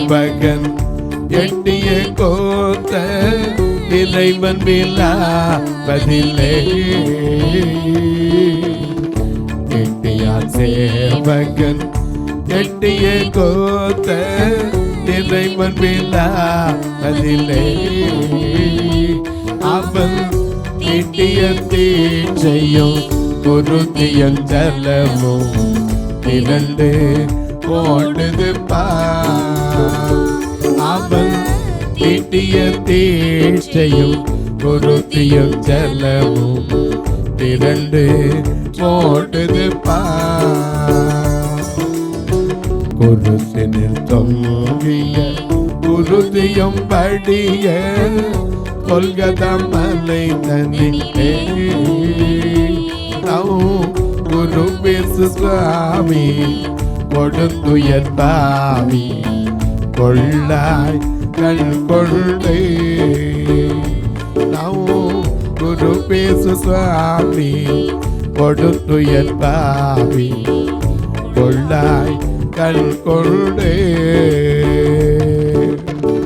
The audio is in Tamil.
சேவகன் எட்டிய கோத்த இறைவன் விழாவதில்லை. எட்டியான் சேவகன் எட்டிய கோத்த இறைவன் விழாவதில்லை. அவன் தீட்டிய தீட்சையும் குருதியும் ஜலமும் இரண்டு போடுது அவன் தீட்டிய தீட்சையும் குருதியும் ஜலமும் இரண்டு போடுது குருசினில் தொங்கிய குருதியும் படிய கொல்கதமலை தனிலே குரு பேசு சுவாமி கொடுத்துயர் பாவி கொள்ளாய் கண் கொள்ளே. குரு பேசு சுவாமி கொடுத்துயர் பாவி கொள்ளாய் கண் கொள்ளே.